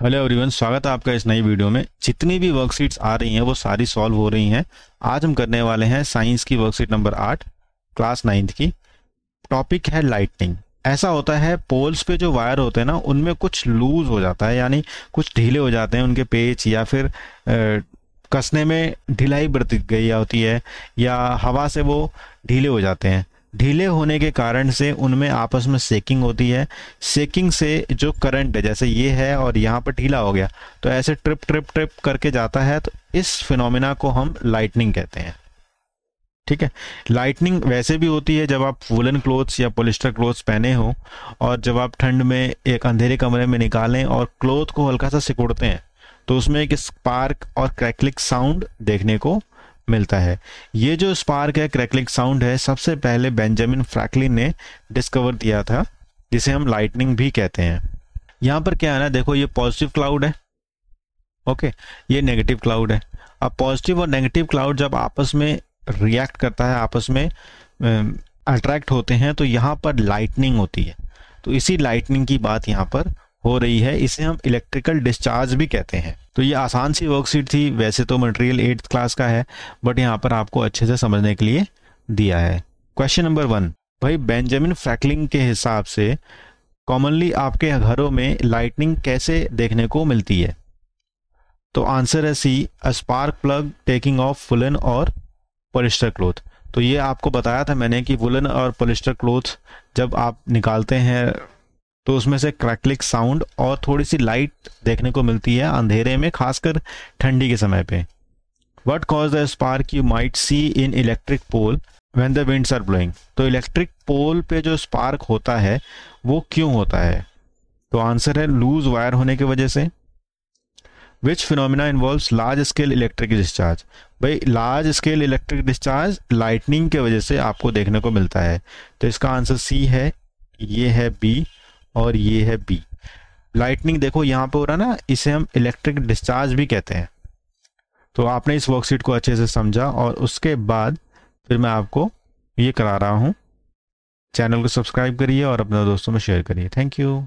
Hello everyone, स्वागत है आपका इस नई वीडियो में। जितनी भी वर्कशीट्स आ रही हैं वो सारी सॉल्व हो रही हैं। आज हम करने वाले हैं साइंस की वर्कशीट नंबर 8 क्लास 9th की। टॉपिक है लाइटनिंग। ऐसा होता है पोल्स पे जो वायर होते हैं ना, उनमें कुछ लूज हो जाता है, यानी कुछ ढीले हो जाते हैं उनके पेच, या फिर कसने में ढिलाई बढ़ती गई होती है, या हवा से वो ढीले हो जाते हैं। ढीले होने के कारण से उनमें आपस में सेकिंग होती है। सेकिंग से जो करंट है, जैसे ये है और यहाँ पर ढीला हो गया, तो ऐसे ट्रिप ट्रिप ट्रिप करके जाता है। तो इस फिनोमिना को हम लाइटनिंग कहते हैं। ठीक है। लाइटनिंग वैसे भी होती है जब आप वुलन क्लोथ्स या पॉलिस्टर क्लोथ्स पहने हो, और जब आप ठंड में एक अंधेरे कमरे में निकालें और क्लोथ को हल्का सा सिकुड़ते हैं, तो उसमें एक स्पार्क और क्रैकलिंग साउंड देखने को मिलता है। ये जो स्पार्क है, क्रैकलिंग साउंड है, सबसे पहले बेंजामिन फ्रैंकलिन ने डिस्कवर किया था, जिसे हम लाइटनिंग भी कहते हैं। यहाँ पर क्या है ना, देखो ये पॉजिटिव क्लाउड है, ओके, ये नेगेटिव क्लाउड है। अब पॉजिटिव और नेगेटिव क्लाउड जब आपस में रिएक्ट करता है, आपस में अट्रैक्ट होते हैं, तो यहाँ पर लाइटनिंग होती है। तो इसी लाइटनिंग की बात यहाँ पर हो रही है। इसे हम इलेक्ट्रिकल डिस्चार्ज भी कहते हैं। तो ये आसान सी वर्कशीट थी। वैसे तो मटेरियल 8th क्लास का है, बट यहाँ पर आपको अच्छे से समझने के लिए दिया है। क्वेश्चन नंबर 1, भाई बेंजामिन फ्रैंकलिन के हिसाब से कॉमनली आपके घरों में लाइटनिंग कैसे देखने को मिलती है? तो आंसर है C, a spark plug taking off woollen और पॉलिस्टर क्लोथ। तो ये आपको बताया था मैंने कि वुलन और पॉलिस्टर क्लोथ जब आप निकालते हैं तो उसमें से क्रैकलिंग साउंड और थोड़ी सी लाइट देखने को मिलती है अंधेरे में, खासकर ठंडी के समय पे। What cause the spark you might see in electric pole when the winds are blowing. तो इलेक्ट्रिक पोल पे जो स्पार्क होता है वो क्यों होता है? तो आंसर है लूज वायर होने की वजह से। Which phenomena involves large scale electric discharge. भाई large scale electric discharge lightning के वजह से आपको देखने को मिलता है। तो इसका आंसर सी है, ये है बी और ये है बी। लाइटनिंग देखो यहाँ पे हो रहा ना, इसे हम इलेक्ट्रिक डिस्चार्ज भी कहते हैं। तो आपने इस वर्कशीट को अच्छे से समझा, और उसके बाद फिर मैं आपको ये करा रहा हूँ। चैनल को सब्सक्राइब करिए और अपने दोस्तों में शेयर करिए। Thank you.